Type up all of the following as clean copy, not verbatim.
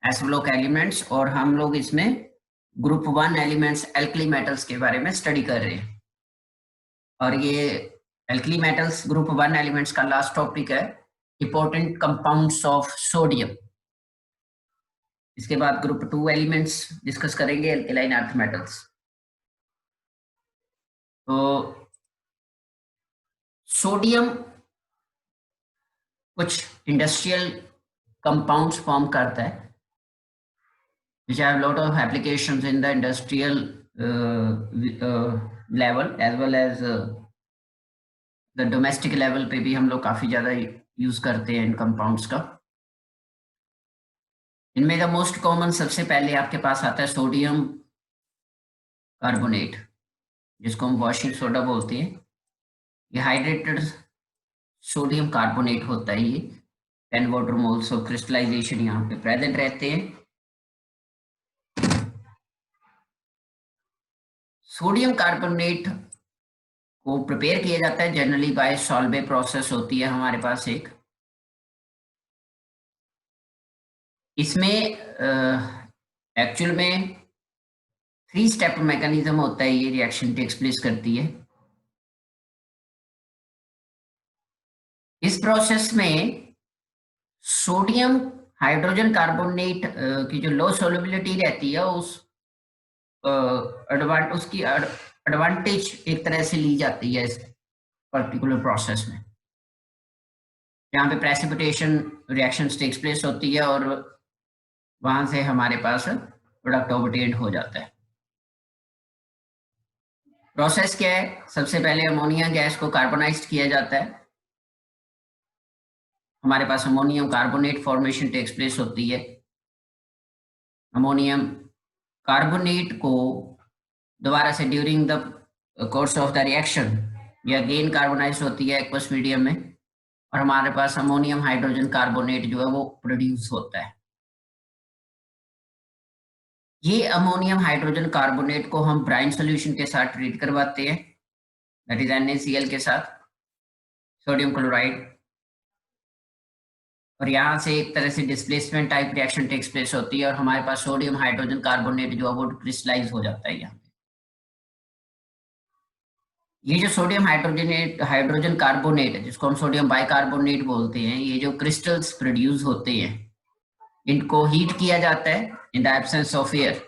S block elements, और हम लोग इसमें ग्रुप 1 एलिमेंट्स एल्कली मेटल्स के बारे में स्टडी कर रहे हैं। और ये एल्कली मेटल्स ग्रुप 1 एलिमेंट्स का लास्ट टॉपिक है, इंपॉर्टेंट कंपाउंड्स ऑफ सोडियम। इसके बाद ग्रुप 2 एलिमेंट्स डिस्कस करेंगे, एल्केलाइन अर्थ मेटल्स। तो सोडियम कुछ इंडस्ट्रियल कंपाउंड्स फॉर्म करता है which have lot of applications in the industrial level as well as the domestic level पे भी हम लोग काफी ज्यादा यूज करते हैं इन कंपाउंड्स का। इनमें द मोस्ट कॉमन सबसे पहले आपके पास आता है सोडियम कार्बोनेट, जिसको हम वॉशिंग सोडा बोलते हैं। ये हाइड्रेटेड सोडियम कार्बोनेट होता है। ये 10 वाटर मोल्स ऑफ क्रिस्टलाइजेशन यहाँ पे प्रेजेंट रहते हैं। सोडियम कार्बोनेट को प्रिपेयर किया जाता है जनरली बाय सॉल्वे प्रोसेस होती है हमारे पास एक। इसमें एक्चुअल में 3 स्टेप मैकेनिज्म होता है, ये रिएक्शन टेक्स प्लेस करती है। इस प्रोसेस में सोडियम हाइड्रोजन कार्बोनेट की जो लो सोल्युबिलिटी रहती है उसकी एडवांटेज एक तरह से ली जाती है इस पर्टिकुलर प्रोसेस में। यहाँ पे प्रेसिपिटेशन रिएक्शंस टेक्स प्लेस होती है और वहां से हमारे पास प्रोडक्ट ऑब्टेन्ड हो जाता है। प्रोसेस क्या है? सबसे पहले अमोनिया गैस को कार्बोनाइज्ड किया जाता है। हमारे पास ammonium carbonate formation takes place होती है। अमोनियम कार्बोनेट को दोबारा से during the course of the reaction ये अगेन कार्बोनाइज्ड होती है एक्वस मीडियम में, और हमारे पास अमोनियम हाइड्रोजन कार्बोनेट जो है वो प्रोड्यूस होता है। ये अमोनियम हाइड्रोजन कार्बोनेट को हम ब्राइन सॉल्यूशन के साथ ट्रीट करवाते हैं, दैट इज NaCl के साथ, सोडियम क्लोराइड, और यहाँ से एक तरह से displacement type reaction takes place होती है और हमारे पास सोडियम हाइड्रोजन कार्बोनेट जो है वो क्रिस्टलाइज हो जाता है। यहाँ ये जो सोडियम हाइड्रोजन कार्बोनेट है, जिसको हम सोडियम बाइकार्बोनेट बोलते हैं, ये जो क्रिस्टल्स प्रोड्यूस होते हैं इनको हीट किया जाता है in the absence of air.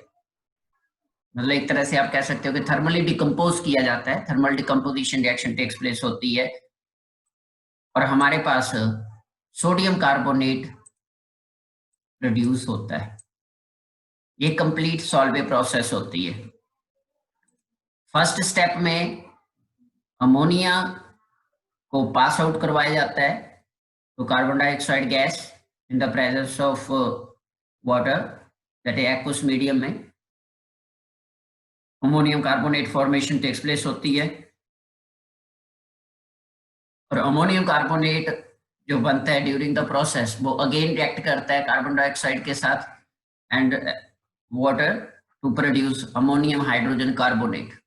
मतलब एक तरह से आप कह सकते हो कि थर्मली डिकम्पोज किया जाता है, thermal decomposition reaction takes place होती है और हमारे पास सोडियम कार्बोनेट प्रोड्यूस होता है। ये कंप्लीट सॉल्वे प्रोसेस होती है। फर्स्ट स्टेप में अमोनिया को पास आउट करवाया जाता है तो carbon dioxide gas in the presence of water, that is aqueous medium में ammonium carbonate formation takes place होती है और अमोनियम कार्बोनेट जो बनता है ड्यूरिंग द प्रोसेस वो अगेन रिएक्ट करता है कार्बन डाइऑक्साइड के साथ and water to produce ammonium hydrogen carbonate.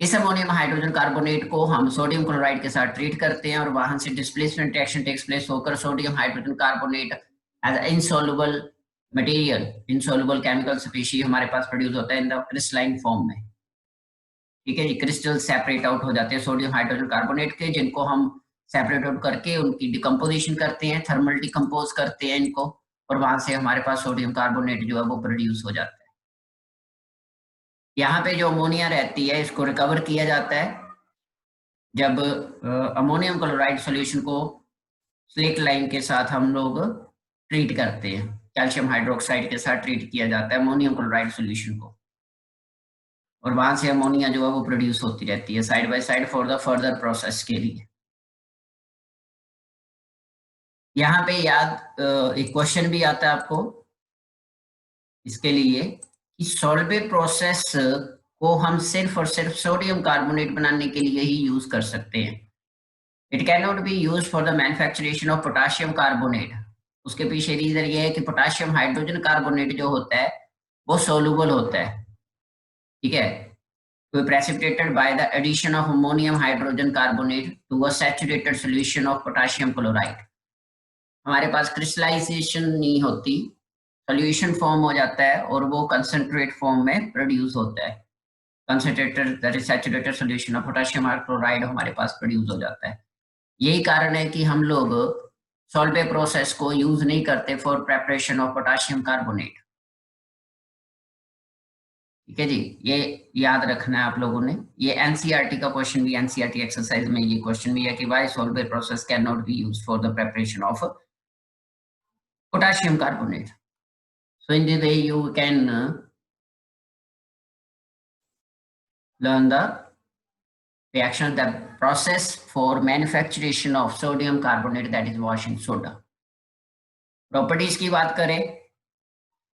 इस अमोनियम हाइड्रोजन कार्बोनेट को हम सोडियम क्लोराइड के साथ ट्रीट करते हैं और वहां से डिस्प्लेसमेंट रिएक्शन टेक्स प्लेस होकर sodium hydrogen carbonate as insoluble material, insoluble chemical species हमारे पास प्रोड्यूस होता है इन द क्रिस्टलाइन फॉर्म में। ठीक है जी, क्रिस्टल सेपरेट आउट हो जाते हैं सोडियम हाइड्रोजन कार्बोनेट के, जिनको हम सेपरेट आउट करके उनकी डिकम्पोजिशन करते हैं, थर्मल डिकम्पोज करते हैं इनको, और वहां से हमारे पास सोडियम कार्बोनेट जो है वो प्रोड्यूस हो जाता है। यहाँ पे जो अमोनिया रहती है इसको रिकवर किया जाता है जब अमोनियम क्लोराइड सॉल्यूशन को स्लेट लाइन के साथ हम लोग ट्रीट करते हैं, कैल्शियम हाइड्रोक्साइड के साथ ट्रीट किया जाता है अमोनियम क्लोराइड सॉल्यूशन को, और वहां से अमोनिया जो है वो प्रोड्यूस होती रहती है side by side for the further process के लिए। यहाँ पे याद एक क्वेश्चन भी आता है आपको इसके लिए कि सॉल्वे प्रोसेस को हम सिर्फ और सिर्फ सोडियम कार्बोनेट बनाने के लिए ही यूज कर सकते हैं। It can not be use for the manufacturation of potassium carbonate. उसके पीछे रीजन ये है कि पोटाशियम हाइड्रोजन कार्बोनेट जो होता है वो सोलुबल होता है, ठीक है, तो precipitated by the addition of ammonium hydrogen carbonate to a saturated solution of potassium chloride. हमारे पास क्रिस्टलाइजेशन नहीं होती सोल्यूशन फॉर्म हो जाता है और वो कंसंट्रेट फॉर्म में प्रोड्यूस होता है। Concentrated that is saturated solution of potassium hydrochloride हमारे पास प्रोड्यूस हो जाता है। यही कारण है कि हम लोग सॉल्वे प्रोसेस को यूज नहीं करते for preparation of potassium carbonate. ठीक है जी, ये याद रखना है आप लोगों ने। ये एनसीईआरटी का क्वेश्चन भी, एनसीईआरटी एक्सरसाइज में ये क्वेश्चन भी है कि why Solvay process can not be used for the preparation of potassium carbonate. So in this way you can learn the reaction, the process for manufacturing of sodium carbonate, that is washing soda. Properties की बात करें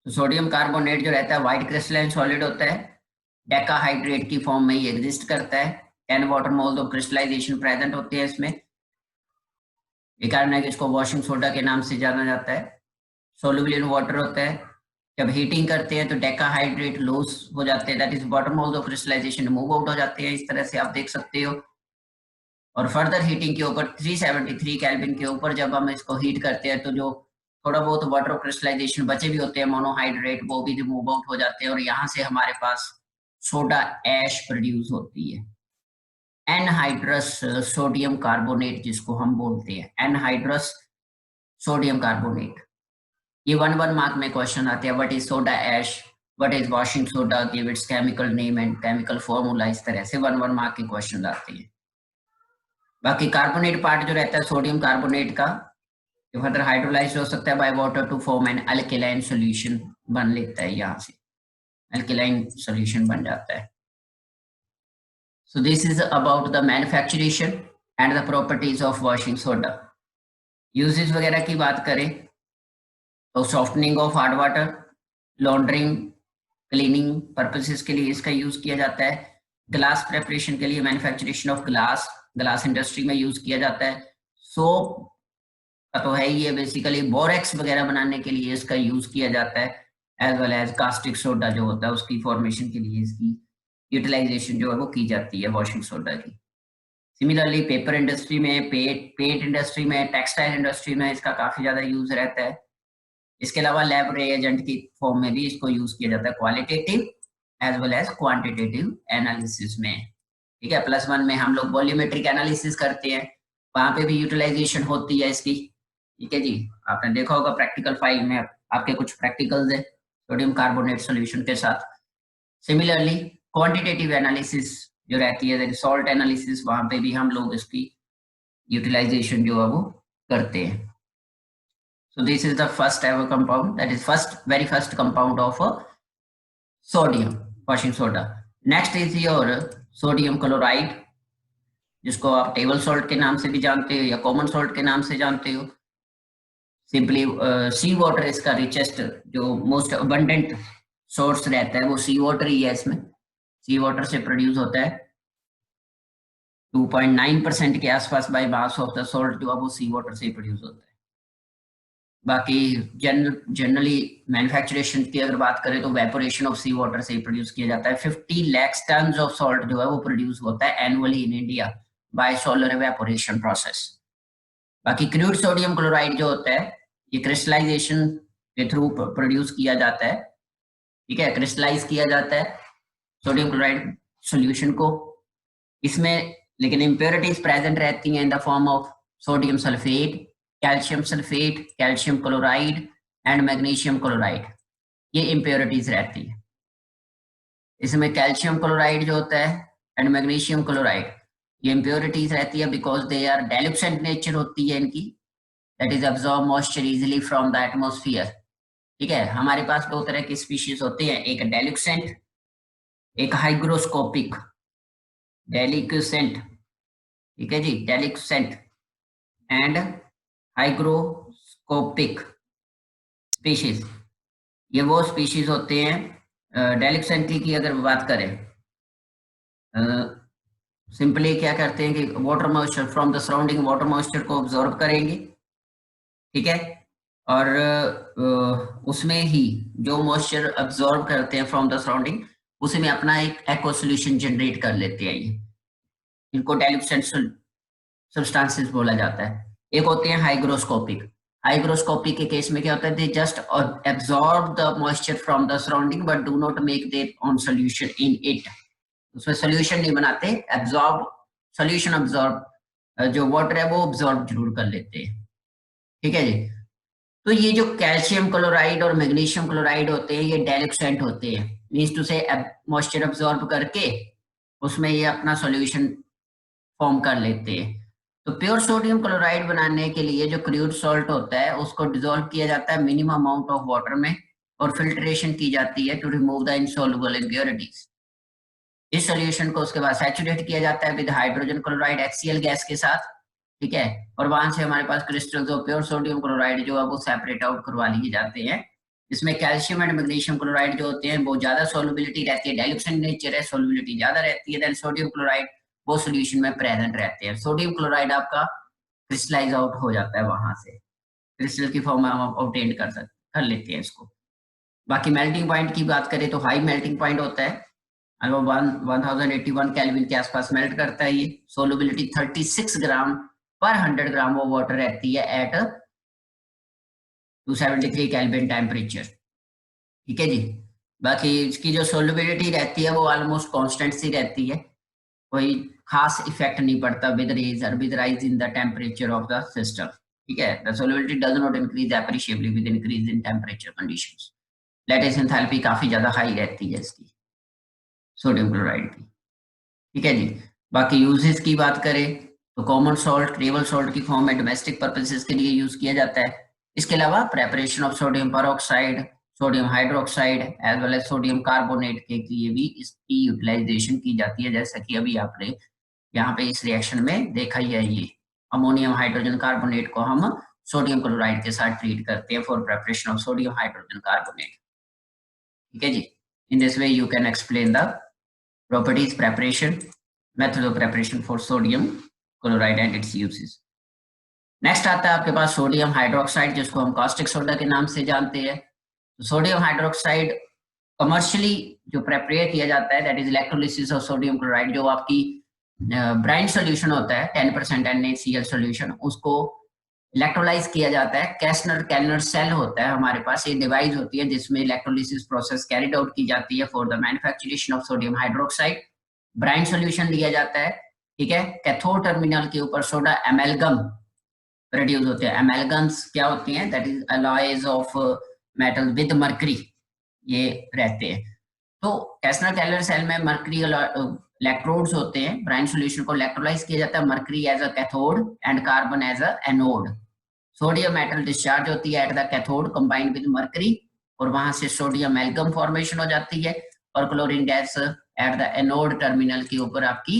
तो sodium carbonate जो रहता है white crystalline solid होता है, decahydrate की फॉर्म में ये एग्जिस्ट करता है, 10 water moles of crystallisation present होते हैं इसमें। ये कारण है कि इसको वॉशिंग सोडा के नाम से जाना जाता है। सोल्यूबल इन वाटर होता है, जब हीटिंग करते हैं तो डेकाहाइड्रेट लॉस हो जाते हैं, that is bottom moles of crystallisation move out हो जाते हैं, इस तरह से आप देख सकते हो। और फर्दर हीटिंग के ऊपर 373 केल्विन के ऊपर जब हम इसको हीट करते हैं तो जो थोड़ा बहुत वाटर ऑफ क्रिस्टलाइजेशन बचे भी होते हैं मोनोहाइड्रेट, वो भी मूव आउट हो जाते हैं और यहाँ से हमारे पास सोडा ऐश प्रोड्यूस होती है, एनहाइड्रस सोडियम कार्बोनेट जिसको हम बोलते हैं, एनहाइड्रस सोडियम कार्बोनेट। ये 1 मार्क में क्वेश्चन आते हैं, what is soda ash, what is washing soda, give its chemical name and chemical formula, इस तरह से 1 मार्क के क्वेश्चन आते हैं। बाकी कार्बोनेट पार्ट जो रहता है सोडियम कार्बोनेट का, ये फर्दर हाइड्रोलाइज हो सकता है by water to form an alkaline solution, बन लेता है, यहाँ से अल्केलाइन सॉल्यूशन बन जाता है। So this is about the manufacturing and the properties of washing soda. Uses वगैरह की बात करें तो softening of hard water, laundering, cleaning purposes के लिए इसका यूज किया जाता है। ग्लास प्रेपरेशन के लिए, मैन्युफैक्चरेशन ऑफ ग्लास इंडस्ट्री में यूज किया जाता है। सोप का तो है ही है, बेसिकली बोरेक्स वगैरह बनाने के लिए इसका यूज किया जाता है, as well as caustic soda जो होता है उसकी फॉर्मेशन के लिए इसकी यूटिलाइजेशन जो है वो की जाती है वॉशिंग सोडा की। सिमिलरली पेपर इंडस्ट्री में, पेंट इंडस्ट्री में, टेक्सटाइल इंडस्ट्री में इसका काफी ज्यादा यूज रहता है। इसके अलावा लैब रिएजेंट की फॉर्म में भी इसको यूज किया जाता है, qualitative as well as quantitative analysis में। ठीक है, +1 में हम लोग वॉल्यूमेट्रिक एनालिसिस करते हैं, वहां पे भी यूटिलाइजेशन होती है इसकी। ठीक है जी, आपने देखा होगा प्रैक्टिकल फाइल में आपके कुछ प्रैक्टिकल्स है सोडियम कार्बोनेट सॉल्यूशन के साथ। सिमिलरली क्वांटिटेटिव एनालिसिस जो रहती है, सॉल्ट एनालिसिस, वहां पे भी हम लोग इसकी यूटिलाइजेशन जो है वो करते हैं। सो this is the first ever compound, that is very first compound of sodium washing soda. Next is your sodium chloride, जिसको आप टेबल सॉल्ट के नाम से भी जानते हो या कॉमन सॉल्ट के नाम से जानते हो। सिंपली सी वाटर इसका रिचेस्ट जो मोस्ट अबंडेंट सोर्स रहता है वो सी वाटर ही है। इसमें सी वाटर से प्रोड्यूस होता है, 2.9% के आसपास by mass of the salt जो है वो सी वाटर से प्रोड्यूस होता है। बाकी जनरली मैन्युफैक्चरेशन की अगर बात करें तो वेपोरेशन ऑफ सी वाटर से प्रोड्यूस किया जाता है। 50 लाख टन्स ऑफ सॉल्ट जो है वो प्रोड्यूस होता है annually in India by solar evaporation process. बाकी क्रूड सोडियम क्लोराइड जो होता है ये क्रिस्टलाइजेशन के थ्रू प्रोड्यूस किया जाता है। ठीक है, क्रिस्टलाइज किया जाता है सोडियम क्लोराइड सॉल्यूशन को, इसमें लेकिन इम्प्योरिटीज प्रेजेंट रहती हैं in the form of sodium sulphate, calcium chloride and magnesium chloride, ये इम्प्योरिटीज रहती है। इसमें कैल्शियम क्लोराइड जो होता है एंड मैग्नीशियम क्लोराइड ये इम्प्योरिटीज रहती है बिकॉज दे आर डाइल्यूसेंट नेचर होती है इनकी, that is absorb moisture easily from the atmosphere. ठीक है, हमारे पास 2 तरह की स्पीशीज होते हैं, एक डाइल्यूसेंट, एक हाइग्रोस्कोपिक। डेलिक्यूसेंट, ठीक है जी, डेलिक्यूसेंट एंड हाइग्रोस्कोपिक स्पीशीज, ये वो स्पीशीज होते हैं। डेलिक्यूसेंट की अगर बात करें, सिंपली क्या करते हैं कि water moisture from the surrounding water moisture को ऑब्जॉर्व करेंगे। ठीक है, और उसमें ही जो मॉइस्चर अब्जॉर्ब करते हैं फ्रॉम द सराउंडिंग उसी में अपना एक एक्वा सॉल्यूशन जनरेट कर लेते हैं। ये इनको डाइल्यूसेंट सब्सटेंसेस बोला जाता है। एक होते हैं हाइग्रोस्कोपिक। हाइग्रोस्कोपी के केस में क्या होता है, they just absorb the moisture from the surrounding but do not make their own solution in it. उसमें सॉल्यूशन नहीं बनाते, एब्जॉर्ब सॉल्यूशन अब्जॉर्ब जो वाटर है वो अब्जॉर्ब जरूर कर लेते हैं। ठीक है जी। तो ये जो कैल्शियम क्लोराइड और मैग्नीशियम क्लोराइड होते हैं ये डाइल्यूसेंट होते हैं, मींस टू से मॉइस्चर अब्जॉर्ब करके उसमें ये अपना सॉल्यूशन फॉर्म कर लेते हैं। तो प्योर सोडियम क्लोराइड बनाने के लिए जो क्रूड सॉल्ट होता है उसको डिसॉल्व किया जाता है मिनिमम अमाउंट ऑफ वाटर में और फिल्ट्रेशन की जाती है to remove the insoluble impurities. इस सॉल्यूशन को उसके बाद सैचुरेट किया जाता है with hydrogen chloride HCl gas के साथ। ठीक है, और वहां से हमारे पास crystals of pure sodium chloride जो है वो सेपरेट आउट करवा लिए जाते हैं। इसमें कैल्शियम एंड मैग्नीशियम क्लोराइड जो होते हैं वो ज्यादा सोल्युबिलिटी रहती है, डाइल्यूशन नेचर है, सोल्युबिलिटी ज्यादा रहती है देन सोडियम क्लोराइड, वो सॉल्यूशन में प्रेजेंट रहते हैं। सोडियम क्लोराइड आपका क्रिस्टलाइज आउट हो जाता है, वहां से क्रिस्टल की फॉर्म में हम ऑब्टेन कर लेते हैं इसको। बाकी मेल्टिंग पॉइंट की बात करें तो हाई मेल्टिंग पॉइंट होता है, अगर 1081 केल्विन के आसपास मेल्ट करता है ये। सोलबिलिटी 36 ग्राम पर 100 ग्राम वो वाटर रहती है एट 273 केल्विन टेम्परेचर। ठीक है जी। बाकी इसकी जो सोलबिलिटी रहती है वो ऑलमोस्ट कांस्टेंट सी रहती है, कोई खास इफेक्ट नहीं पड़ता with rise in the temperature of the system. ठीक है, the solubility does not increase appreciably with increase in temperature conditions. Lattice enthalpy काफी ज्यादा हाई रहती है इसकी सोडियम क्लोराइड की। ठीक है जी। बाकी यूजेस की बात करें तो कॉमन सॉल्ट, टेबल सॉल्ट की फॉर्म में डोमेस्टिक पर्पसेस के लिए यूज किया जाता है। इसके अलावा preparation of sodium peroxide, sodium hydroxide as well as sodium carbonate के लिए भी इसकी यूटिलाइजेशन की जाती है, जैसा कि अभी आपने यहाँ पे इस रिएक्शन में देखा ही है। ये अमोनियम हाइड्रोजन कार्बोनेट को हम सोडियम क्लोराइड के साथ ट्रीट करते हैं for preparation of sodium hydrogen carbonate. ठीक है जी। In this way you can explain the properties, preparation, method of preparation for sodium chloride and its uses. Next आता है आपके पास सोडियम हाइड्रोक्साइड, जिसको हम कास्टिक सोडा के नाम से जानते हैं। तो सोडियम हाइड्रोक्साइड कमर्शियली जो प्रेपरेट किया जाता है that is electrolysis of sodium chloride. जो आपकी ब्राइन सॉल्यूशन होता है 10% NaCl सॉल्यूशन, उसको इलेक्ट्रोलाइज किया जाता है। कैसनर सेल होता है हमारे पास, ये डिवाइस होती है जिसमें इलेक्ट्रोलिसिस प्रोसेस कैरिड आउट की जाती है for the manufacturation of sodium hydroxide. Brine solution लिया जाता है। ठीक है, कैथोड टर्मिनल के ऊपर सोडा एमेल्गम प्रोड्यूस होते हैं। एमेल्गम्स क्या होती हैं, that is alloys of metal with mercury, ये रहते हैं। तो कैसनर कैलर सेल में मर्करी इलेक्ट्रोड्स होते हैं। ब्राइन सॉल्यूशन को इलेक्ट्रोलाइज किया जाता है, mercury as a cathode and carbon as a anode. Sodium metal discharge होती है at the cathode combined with mercury, और वहां से सोडियम एल्गम फॉर्मेशन हो जाती है, और chlorine gas at the anode terminal के ऊपर आपकी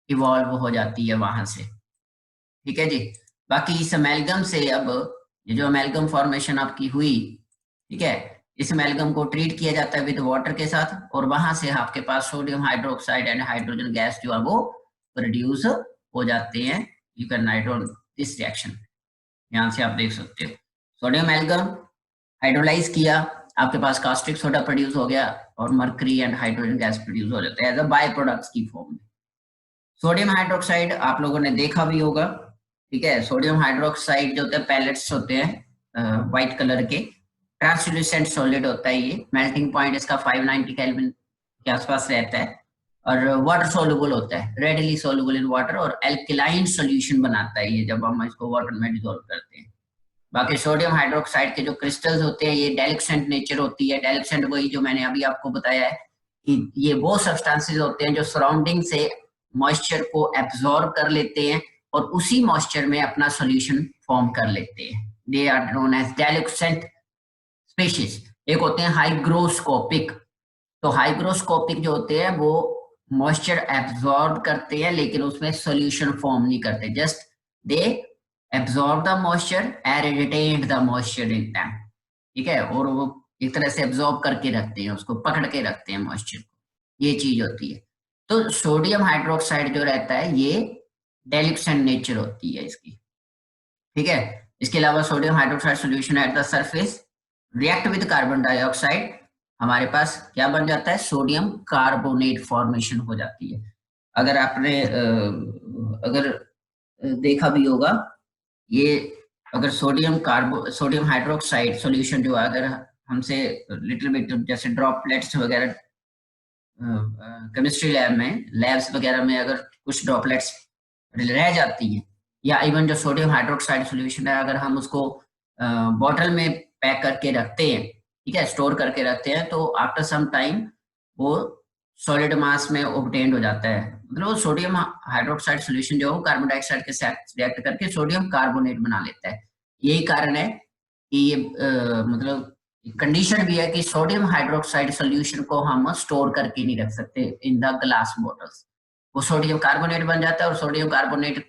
इवॉल्व हो जाती है वहां से। ठीक है जी। बाकी इस अमेल्गम से अब ये जो अमेल्गम फॉर्मेशन आपकी हुई, ठीक है, इस अमेल्गम को ट्रीट किया जाता है विद वाटर के साथ, और वहां से आपके पास sodium hydroxide and hydrogen gas जो है वो प्रोड्यूस हो जाते हैं। You can write on this reaction, यहाँ से आप देख सकते हो सोडियम एल्गम हाइड्रोलाइज किया, आपके पास कास्टिक सोडा प्रोड्यूस हो गया, और mercury and hydrogen gas produce हो जाता है एज अ बाय प्रोडक्ट्स की फॉर्म में। सोडियम हाइड्रोक्साइड आप लोगों ने देखा भी होगा। ठीक है, सोडियम हाइड्रोक्साइड जो होते हैं पैलेट्स होते हैं व्हाइट कलर के, ट्रांसल्यूसेंट सॉलिड होता है ये। मेल्टिंग पॉइंट इसका 590 केल्विन के आसपास रहता है, और वाटर सोल्यूबल होता है, रेडिली सोल्यूबल इन वाटर, और एल्किलाइन सॉल्यूशन बनाता है ये जब हम इसको वाटर में डिसॉल्व करते हैं। बाकी सोडियम हाइड्रोक्साइड के जो क्रिस्टल्स होते हैं ये डाइल्यूसेंट नेचर होती है। डाइल्यूसेंट वही जो मैंने अभी आपको बताया है कि ये वो सब्सटेंसेस होते हैं जो सराउंडिंग से मॉइस्चर को एब्जॉर्ब कर लेते हैं और उसी मॉइस्चर में अपना सॉल्यूशन फॉर्म कर लेते हैं। They are known as deliquescent species. एक होते हैं हाइग्रोस्कोपिक, तो हाइग्रोस्कोपिक जो होते हैं वो मॉइस्चर एब्जॉर्ब करते हैं लेकिन उसमें सॉल्यूशन फॉर्म नहीं करते, just they absorb the moisture and retain the moisture in them. ठीक है, और वो एक तरह से एब्जॉर्ब करके रखते हैं, उसको पकड़ के रखते हैं मॉइस्चर को, ये चीज होती है। तो सोडियम हाइड्रोक्साइड जो रहता है ये डाइल्यूसेंट नेचर होती है इसकी। ठीक है, इसके अलावा sodium hydroxide solution at the surface react with carbon dioxide, हमारे पास क्या बन जाता है, सोडियम कार्बोनेट फॉर्मेशन हो जाती है। अगर आपने अगर देखा भी होगा ये अगर सोडियम हाइड्रोक्साइड सॉल्यूशन जो है, अगर हमसे लिटिल बिट जैसे ड्रॉपलेट्स वगैरह केमिस्ट्री लैब्स वगैरह में अगर कुछ ड्रॉपलेट्स रह जाती हैं, या इवन जो सोडियम हाइड्रोक्साइड सॉल्यूशन है अगर हम उसको बॉटल में पैक करके रखते हैं, ठीक है, स्टोर करके रखते हैं, तो आफ्टर सम टाइम वो सॉलिड मास में ऑब्टेन्ड हो जाता है। मतलब सोडियम हाइड्रोक्साइड सॉल्यूशन जो है कार्बन डाइऑक्साइड के साथ रिएक्ट करके सोडियम कार्बोनेट बना लेता है। यही कारण है कि ये मतलब कंडीशन भी है कि सोडियम हाइड्रोक्साइड सॉल्यूशन को हम स्टोर करके नहीं रख सकते इन द ग्लास बॉटल्स। वो सोडियम कार्बोनेट बन जाता है और सोडियम कार्बोनेट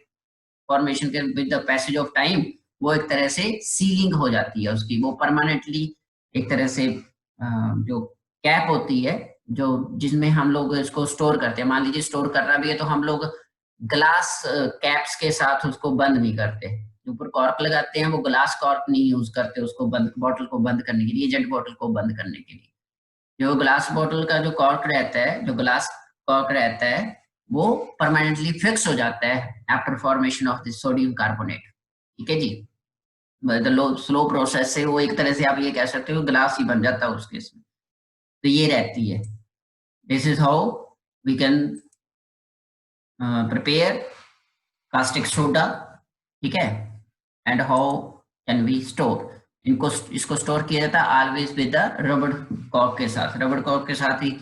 फॉर्मेशन के with the passage of time वो एक तरह से सीलिंग हो जाती है उसकी, वो परमानेंटली एक तरह से जो कैप होती है जो जिसमें हम लोग इसको स्टोर करते हैं, मान लीजिए स्टोर करना भी है तो हम लोग ग्लास कैप्स के साथ उसको बंद नहीं करते, ऊपर कॉर्क लगाते हैं, वो ग्लास कॉर्क नहीं यूज करते उसको बंद, बॉटल को बंद करने के लिए, जेट बॉटल को बंद करने के लिए। जो ग्लास बॉटल का जो कॉर्क रहता है, जो ग्लास कॉर्क रहता है, वो परमानेंटली फिक्स हो जाता है after formation of this sodium carbonate. ठीक है जी, स्लो प्रोसेस से वो एक तरह से आप ये कह सकते हो ग्लास ही बन जाता है उसके इसमें। तो ये रहती है, this is how we can prepare caustic soda, ठीक है, and how can we store इनको, इसको स्टोर किया जाता है ऑलवेज विद द रबड़ कॉर्क के साथ, रबड़ कॉर्क के साथ ही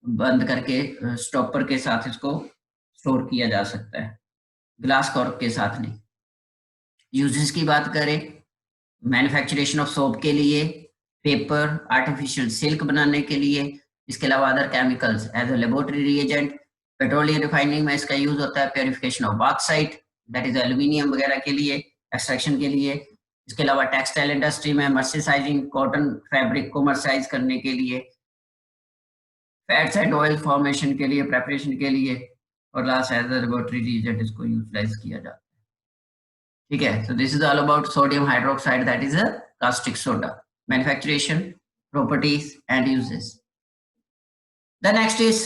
बंद करके स्टॉपर के साथ इसको स्टोर किया जा सकता है, ग्लास कॉर्क के साथ नहीं। यूजेस की बात करें, मैन्युफैक्चरेशन ऑफ सोप के लिए, पेपर, आर्टिफिशियल सिल्क बनाने के लिए, इसके अलावा other chemicals as a laboratory reagent, petroleum refining में इसका यूज होता है, purification of bauxite that is aluminium वगैरह के लिए, एक्सट्रैक्शन के लिए, इसके अलावा टेक्सटाइल इंडस्ट्री में मर्सराइजिंग, कॉटन फैब्रिक को मर्सराइज करने के लिए, फैट्स एंड ऑयल फॉर्मेशन के लिए, प्रेपरेशन के लिए, और last as a laboratory reagent इसको यूटिलाइज किया जाता है। ठीक है, so this is all about sodium hydroxide, that is a caustic soda, manufacturation, properties and uses. The next is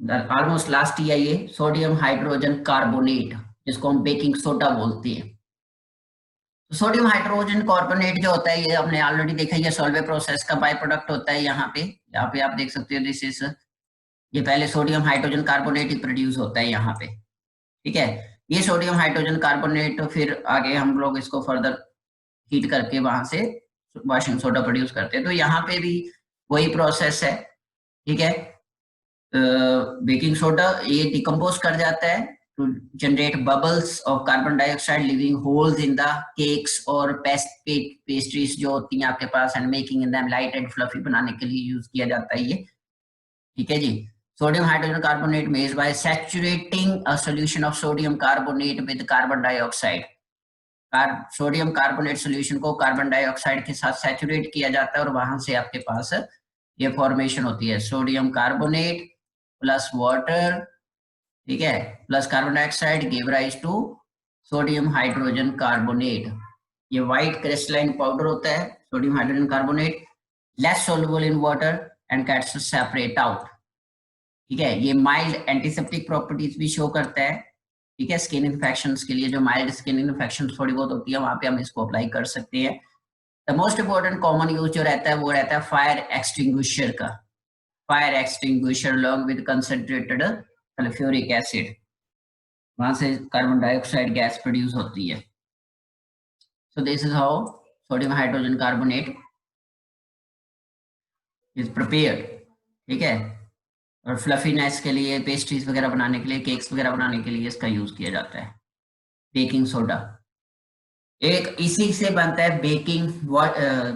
the almost last ही है ये सोडियम हाइड्रोजन कार्बोनेट, जिसको हम बेकिंग सोडा बोलते हैं। तो सोडियम हाइड्रोजन कार्बोनेट जो होता है ये आपने ऑलरेडी देखा, ये सॉल्वे प्रोसेस का बाय प्रोडक्ट होता है। यहाँ पे आप देख सकते हो, दिस इज, ये पहले सोडियम हाइड्रोजन कार्बोनेट ही प्रोड्यूस होता है यहाँ पे, ठीक है। ये सोडियम हाइड्रोजन कार्बोनेट फिर आगे हम लोग इसको फर्दर हीट करके वहां से वॉशिंग सोडा प्रोड्यूस करते हैं। तो यहाँ पे भी वही प्रोसेस है, ठीक है। बेकिंग सोडा ये डिकम्पोज कर जाता है to generate bubbles of carbon dioxide leaving holes in the cakes और पेस्ट्रीज जो होती हैं आपके पास, and making them light and fluffy बनाने के लिए यूज किया जाता है ये, ठीक है जी। Sodium hydrogen carbonate made by saturating a solution of sodium carbonate with carbon dioxide. Sodium carbonate solution को कार्बन डाइऑक्साइड के साथ सैचुरेट किया जाता है और वहां से आपके पास ये फॉर्मेशन होती है, सोडियम कार्बोनेट प्लस वाटर, ठीक है, plus carbon dioxide give rise to sodium hydrogen carbonate. ये व्हाइट क्रिस्टलाइन पाउडर होता है sodium hydrogen carbonate, less soluble in water and gets separate out, ठीक है। ये माइल्ड एंटीसेप्टिक प्रॉपर्टीज भी शो करता है, ठीक है। स्किन इन्फेक्शंस के लिए जो माइल्ड स्किन इन्फेक्शंस थोड़ी बहुत होती है वहां पे हम इसको अप्लाई कर सकते हैं। The most important common use जो रहता है वो रहता है फायर एक्सटिंग्विशर का, fire extinguisher along with concentrated sulphuric acid, वहां से कार्बन डाइऑक्साइड गैस प्रोड्यूस होती है। So this is how sodium hydrogen carbonate is prepared, ठीक है। और फ्लफीनेस के लिए, पेस्ट्रीज वगैरह बनाने के लिए, केक्स वगैरह बनाने के लिए इसका यूज किया जाता है। बेकिंग सोडा एक इसी से बनता है बेकिंग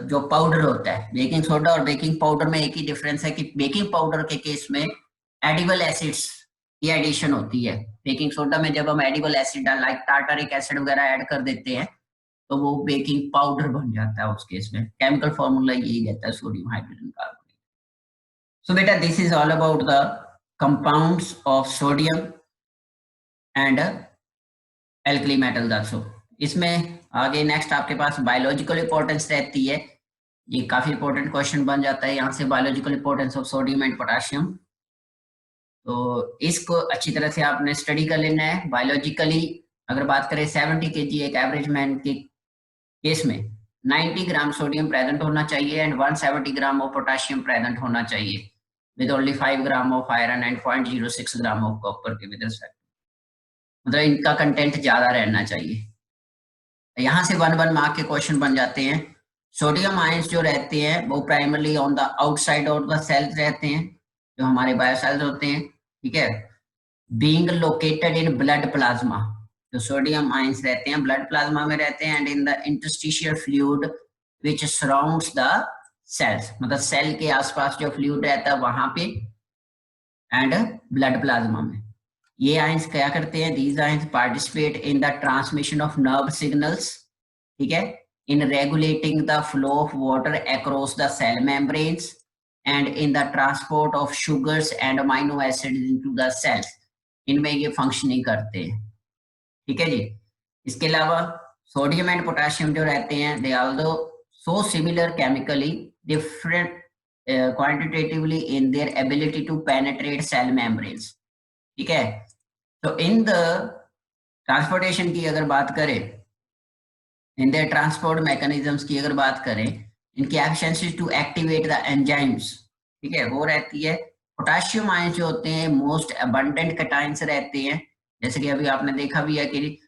जो पाउडर होता है। बेकिंग सोडा और बेकिंग पाउडर में एक ही डिफरेंस है कि बेकिंग पाउडर के केस में एडिबल एसिड्स की एडिशन होती है। बेकिंग सोडा में जब हम edible acid like tartaric acid वगैरह ऐड कर देते हैं तो वो बेकिंग पाउडर बन जाता है। उस केस में केमिकल फॉर्मूला यही रहता है sodium hydrogen carbonate. So beta, this is all about the compounds of sodium and alkali metals also. इसमें आगे नेक्स्ट आपके पास बायोलॉजिकल इंपॉर्टेंस रहती है, ये काफी इंपॉर्टेंट क्वेश्चन बन जाता है यहाँ से, biological importance of sodium and potassium. तो इसको अच्छी तरह से आपने स्टडी कर लेना है। बायोलॉजिकली अगर बात करें 70 kg एक एवरेज मैन की केस में 90 ग्राम सोडियम प्रेजेंट होना चाहिए and 170 gram of potassium present होना चाहिए with only 5 gram of iron and 0.06 gram of copper के विद रिस्पेक्ट, मतलब इनका कंटेंट ज्यादा रहना चाहिए। यहाँ से 1 मार्क के क्वेश्चन बन जाते हैं। सोडियम आयंस जो रहते हैं वो primarily on the outside of the cells रहते हैं, जो हमारे बायोसेल्स होते हैं, ठीक है, being located in blood plasma. जो सोडियम आयंस रहते हैं ब्लड प्लाज्मा में रहते हैं and in the interstitial fluid which surrounds the cells, मतलब सेल के आसपास जो फ्लूइड रहता है वहां पे एंड ब्लड प्लाज्मा में। ये आयंस क्या करते हैं, these ions participate in the transmission of nerve signals, ठीक है, in regulating the flow of water across the cell membranes and in the transport of sugars and amino acids into the cells. इनमें ये functioning करते हैं, ठीक है जी। इसके अलावा सोडियम एंड पोटेशियम जो रहते हैं they also so similar chemically different quantitatively in their ability to penetrate cell membranes, ठीक है। तो इन द ट्रांसपोर्टेशन की अगर बात करें, इन द ट्रांसपोर्ट मैकेनिज्म्स की अगर बात करें, इनकी efficiency to activate the enzymes, ठीक है, वो रहती है। पोटेशियम आयंस जो होते हैं मोस्ट अबंडेंट कैटायंस रहते हैं, जैसे कि अभी आपने देखा भी है कि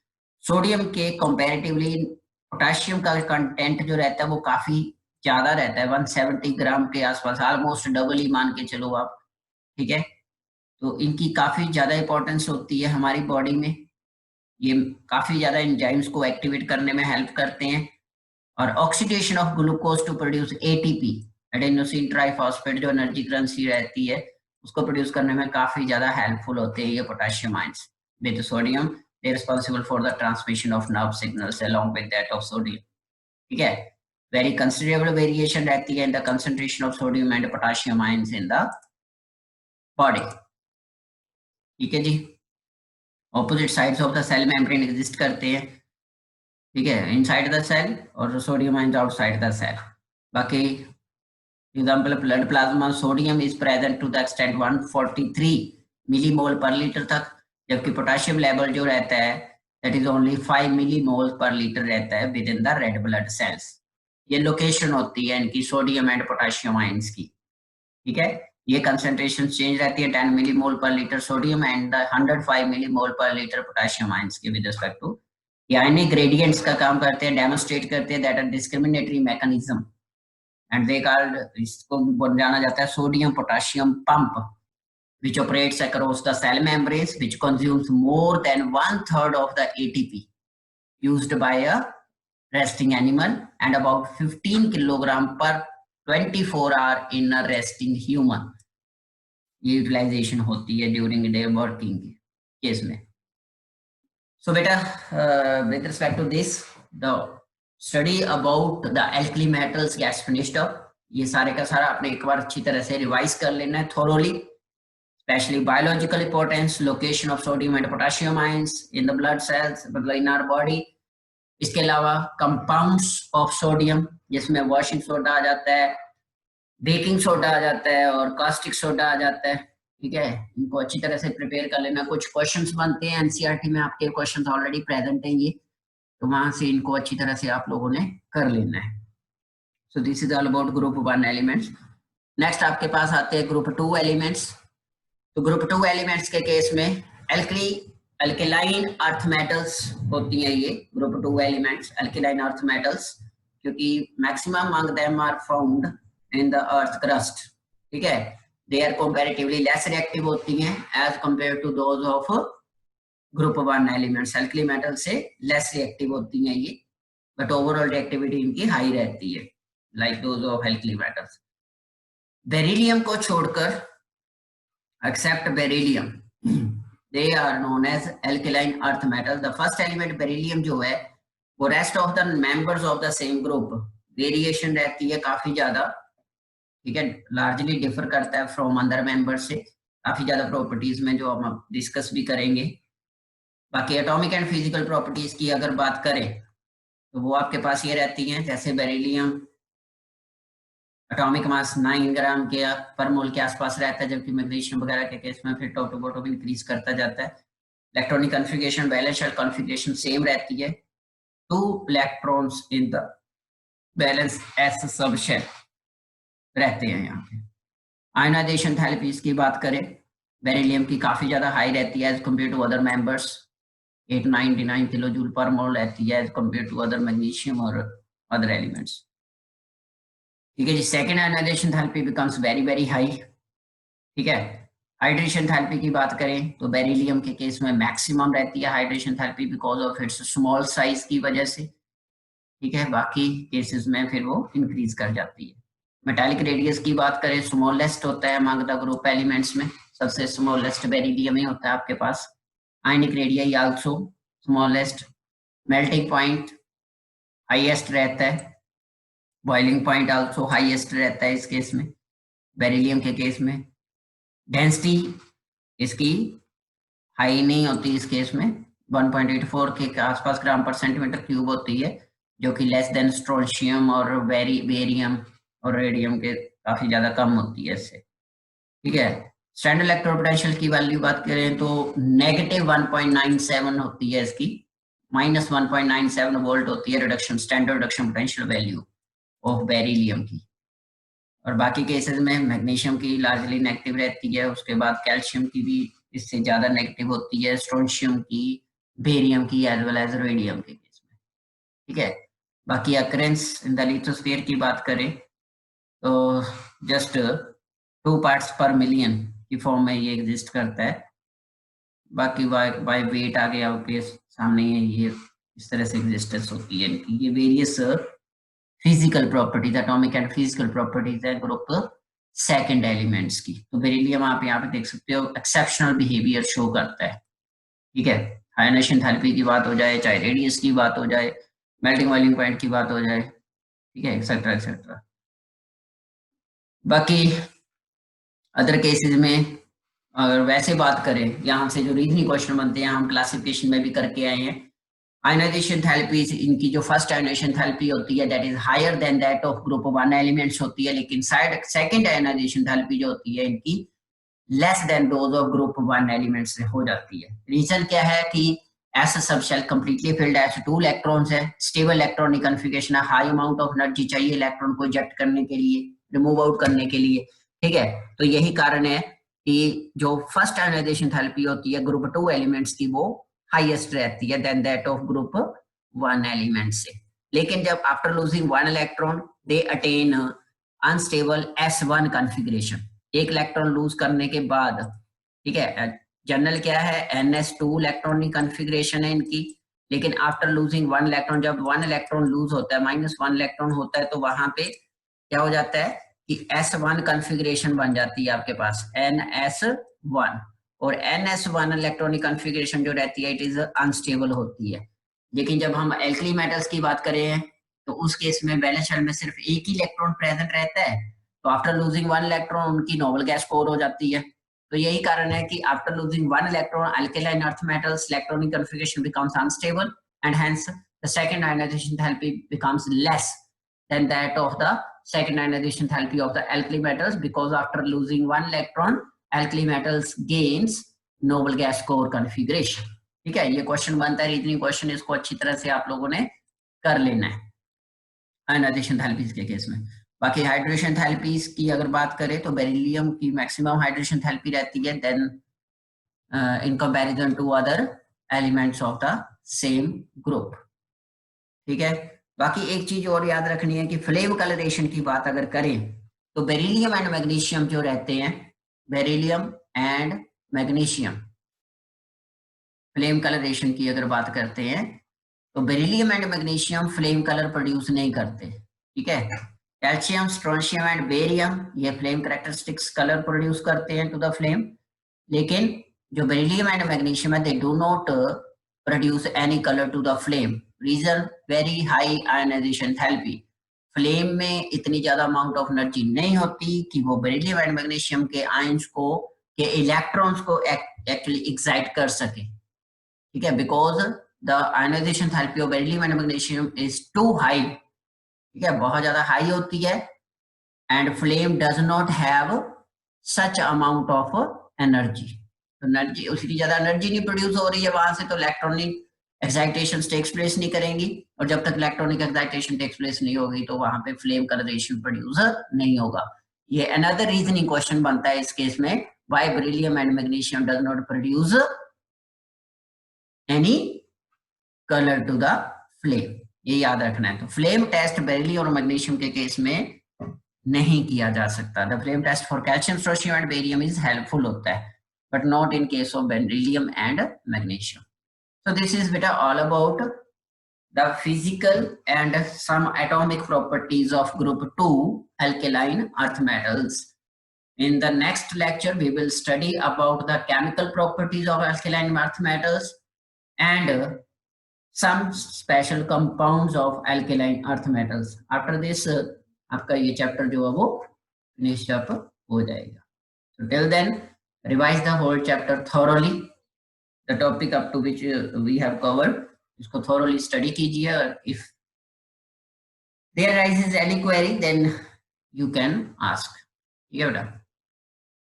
सोडियम के कंपैरेटिवली पोटेशियम का कंटेंट जो रहता है वो काफी ज्यादा रहता है, 170 ग्राम के आसपास, ऑलमोस्ट डबल ही मान के चलो आप, ठीक है। तो इनकी काफी ज्यादा इंपॉर्टेंस होती है हमारी बॉडी में, ये काफी ज्यादा एंजाइम्स को एक्टिवेट करने में हेल्प करते हैं। और oxidation of glucose to produce ATP, adenosine triphosphate, जो एनर्जी करेंसी रहती है उसको प्रोड्यूस करने में काफी ज्यादा हेल्पफुल होते हैं ये potassium ions. With sodium they responsible for the transmission of nerve signals along with that of sodium, ठीक है। वेरी कंसिडरेबल वेरिएशन रहती है in the concentration of sodium and potassium ions in the body, ठीक है जी। Opposite sides of the cell membrane exist करते हैं, ठीक है, इनसाइड द सेल और sodium ions outside the cell. बाकी example blood plasma, sodium is present to the extent 143 millimole पर लीटर तक, जबकि पोटेशियम लेवल जो रहता है दैट इज ओनली 5 मिलीमोल पर लीटर रहता है with in the red blood cells. ये लोकेशन होती है इनकी सोडियम एंड पोटेशियम आयंस की, ठीक है। ये कंसंट्रेशन चेंज रहती है 10 मिलीमोल पर लीटर सोडियम एंड 105 मिलीमोल पर लीटर पोटेशियम आयंस के विद रिस्पेक्ट टू। ये आयनिक ग्रेडियंट्स का काम करते हैं, डेमोन्स्ट्रेट करते हैं that are discriminatory mechanism and they called, इसको जाना जाता है sodium potassium pump which operates across the cell membranes, which consumes more than 1/3 of the ATP used by a resting animal and about 15 kilogram per 24 hour in a resting human। ये utilisation होती है during day working case में। So बेटा with respect to this the study about the alkali metals gets finished up. ये सारे का सारा आपने एक बार अच्छी तरह से रिवाइज कर लेना है thoroughly, especially biological importance, location of sodium and potassium ions in the blood cells, मतलब in our body। इसके अलावा compounds of sodium, जिसमें वॉशिंग सोडा आ जाता है, बेकिंग सोडा आ जाता है और कास्टिक सोडा आ जाता है, ठीक है। इनको अच्छी तरह से प्रिपेयर कर लेना। कुछ क्वेश्चंस बनते हैं एनसीईआरटी में, आपके क्वेश्चंस ऑलरेडी प्रेजेंट हैं ये, तो वहां से इनको अच्छी तरह से आप लोगों ने कर लेना है। So this is all about group 1 elements. Next आपके पास आते हैं ग्रुप 2 एलिमेंट्स। तो ग्रुप 2 एलिमेंट्स के केस में अल्केलाइन अर्थ मेटल्स होती हैं ये group 2 elements, alkaline earth metals, क्योंकि maximum among them are found in the earth crust, ठीक है। They are comparatively less reactive होती हैं as compare to those of group 1 elements. Alkali metal से less reactive होती हैं ये, बट ओवरऑल रिएक्टिविटी इनकी हाई रहती है like those of alkali metals. Beryllium को छोड़कर except beryllium they are known as alkaline earth metal। the first element beryllium जो है वो rest of the members of the same group variation रहती है काफी ज्यादा, ठीक है, लार्जली डिफर करता है फ्रॉम अदर मेंबर्स से काफी ज्यादा प्रॉपर्टीज में, जो हम डिस्कस भी करेंगे। बाकी एटॉमिक एंड फिजिकल प्रॉपर्टीज की अगर बात करें तो वो आपके पास ये रहती हैं, जैसे बेरिलियम एटॉमिक मास 9 ग्राम के पर मोल के आसपास रहता है, जबकि मैग्नीशियम वगैरह के केस में फिर टॉप टू बॉटम इंक्रीज करता जाता है। Electronic configuration, valence shell configuration same रहती है। 2 electrons in the valence s subshell रहते हैं यहाँ पे। आयनाइजेशन थैलेपीज की बात करें, बेरिलियम की काफी ज्यादा हाई रहती है as compare to other members, 899 kilo joule per mole रहती है as compare to other magnesium और अदर एलिमेंट्स। ठीक है जी। Second ionisation enthalpy becomes very very high. ठीक है। हाइड्रेशन थैलेपी की बात करें तो बेरिलियम के केस में मैक्सिमम रहती है hydration enthalpy because of its small size की वजह से। ठीक है। बाकी केसेस में फिर वो इंक्रीज कर जाती है। मेटालिक रेडियस की बात करें, स्मॉलेस्ट होता है अमंग द ग्रुप एलिमेंट्स में, सबसे स्मॉलेस्ट बेरिलियम ही होता है आपके पास। Ionic radius also smallest. Melting point highest रहता है। बॉइलिंग पॉइंट आल्सो हाईएस्ट रहता है इस केस में, बेरिलियम के केस में। डेंसिटी इसकी हाई नहीं होती इस केस में, 1.84 के आसपास ग्राम पर सेंटीमीटर क्यूब होती है, जो कि लेस देन स्ट्रोंशियम और बेरियम और रेडियम के काफी ज्यादा कम होती है इससे। ठीक है। स्टैंडर्ड इलेक्ट्रोड पोटेंशियल की वैल्यू बात करें तो नेगेटिव 1.97 होती है इसकी, माइनस 1.97 वोल्ट होती है reduction standard reduction potential value of beryllium की। और बाकी केसेस में मैग्नीशियम की लार्जली नेगेटिव रहती है, उसके बाद कैल्शियम की भी इससे ज्यादा नेगेटिव होती है, स्ट्रोंशियम की, बेरियम की एज वेल एज रेडियम के केस में। ठीक है। बाकी अकरेंस इन द लिथोस्फीयर की बात करें तो जस्ट 2 पार्ट्स पर मिलियन की फॉर्म में ये एग्जिस्ट करता है। बाकी बाय वेट आ गया आपके सामने, ये इस तरह से एग्जिस्टेंस होती है इनकी। ये various physical properties, atomic and physical properties है ग्रुप सेकंड एलिमेंट्स की। तो बेरिलियम आप यहाँ पे देख सकते हो एक्सेप्शनल बिहेवियर शो करता है। ठीक है। आयनाइजेशन थैलेपी की बात हो जाए, चाहे रेडियस की बात हो जाए, मेल्टिंग बॉइलिंग पॉइंट की बात हो जाए, ठीक है, एक्सेट्रा एक्सेट्रा। बाकी अदर केसेस में अगर वैसे बात करें, यहाँ से जो रीजनिंग क्वेश्चन बनते हैं हम क्लासिफिकेशन में भी करके आए हैं। आयनाइजेशन थैलेपी इनकी जो फर्स्ट आयनाइजेशन थैलेपी होती है that is higher than that of group 1 elements होती है, लेकिन सेकंड आयनाइजेशन थैलेपी जो होती है इनकी less than those of group 1 elements से हो जाती है। रीजन क्या है कि एस सब शेल कंप्लीटली फिल्ड है, 2 इलेक्ट्रॉन्स है, स्टेबल इलेक्ट्रॉनिक कॉन्फ़िगरेशन है, हाई अमाउंट ऑफ एनर्जी चाहिए इलेक्ट्रॉन को इजेक्ट करने के लिए, रिमूव आउट करने के लिए। ठीक है। तो यही कारण है कि जो फर्स्ट आयनाइजेशन थैलेपी होती है ग्रुप 2 एलिमेंट्स की वो हाईएस्ट रहती है than that of group 1 element से। लेकिन जब after losing 1 electron they attain unstable S1 configuration, एक इलेक्ट्रॉन लूज करने के बाद, ठीक है, जनरल क्या है NS2 इलेक्ट्रॉनिक कॉन्फ़िगरेशन है इनकी, लेकिन आफ्टर लूजिंग 1 इलेक्ट्रॉन, जब 1 इलेक्ट्रॉन लूज होता है, -1 इलेक्ट्रॉन होता है, तो वहां पे क्या हो जाता है कि S1 कॉन्फ़िगरेशन बन जाती है आपके पास NS1, और NS1 इलेक्ट्रॉनिक कॉन्फ़िगरेशन जो रहती है इट इज अनस्टेबल होती है। लेकिन जब हम एल्कली मेटल्स की बात करें तो उस केस में बैलेंस शेल में सिर्फ एक ही इलेक्ट्रॉन प्रेजेंट रहता है, तो आफ्टर लूजिंग 1 इलेक्ट्रॉन उनकी नोबल गैस कोर हो जाती है। तो यही कारण है कि after losing 1 electron alkaline earth metals electronic configuration becomes unstable and hence the second ionization enthalpy becomes less than that of the second ionization enthalpy of the alkali metals, because after losing 1 electron alkali metals gains noble gas core configuration। ठीक है। ये question बनता है reasoning question, इसको अच्छी तरह से आप लोगों ने कर लेना है आयनाइजेशन थैलेपीज के केस में। बाकी हाइड्रेशन थैलेपीज की अगर बात करें तो बेरिलियम की मैक्सिमम हाइड्रेशन थैलेपी रहती है than in comparison to other elements of the same group. ठीक है। बाकी एक चीज और याद रखनी है कि फ्लेम कलरेशन की बात अगर करें तो बेरिलियम एंड मैग्नीशियम जो रहते हैं, beryllium and magnesium flame colouration की अगर बात करते हैं तो beryllium and magnesium flame colour produce नहीं करते। ठीक है। कैल्शियम, स्ट्रोंशियम एंड बेरियम ये फ्लेम कैरेक्टरिस्टिक्स कलर प्रोड्यूस करते हैं टू द फ्लेम, लेकिन जो बेरिलियम एंड मैग्नीशियम है they do not produce any colour to the flame. Reason very high ionisation enthalpy, flame में इतनी ज्यादा अमाउंट ऑफ एनर्जी नहीं होती कि वो बेरिलियम एंड मैग्नीशियम के आयंस को, के इलेक्ट्रॉन्स को एक्चुअली एक्साइट कर सके। ठीक है। Because the ionisation enthalpy of beryllium and magnesium is too high, ठीक है, बहुत ज्यादा हाई होती है, and flame does not have such amount of energy. तो एनर्जी, उसकी ज्यादा एनर्जी नहीं प्रोड्यूस हो रही है वहां से, तो इलेक्ट्रॉनिक एक्साइटेशन टेक्स प्लेस नहीं करेंगी, और जब तक इलेक्ट्रॉनिक एक्साइटेशन टेक्स प्लेस नहीं होगी तो वहां पे फ्लेम कलरेशन प्रोड्यूस नहीं होगा। ये अनदर रीजनिंग क्वेश्चन बनता है इस केस में, why beryllium and magnesium does not produce any colour to the flame, ये याद रखना है। तो फ्लेम टेस्ट बेरिलियम और मैग्नीशियम के केस में नहीं किया जा सकता। The flame test for calcium, strontium and barium is helpful होता है, but not in case of beryllium and magnesium. So this is beta all about the physical and some atomic properties of group 2 alkaline earth metals. In the next lecture we will study about the chemical properties of alkaline earth metals and some special compounds of alkaline earth metals. After this आपका ये chapter जो है वो finish up हो जाएगा। So till then revise the whole chapter thoroughly. The topic up to which we have covered, इसको thoroughly study कीजिए। If there arises any query then you can ask। ठीक है बेटा।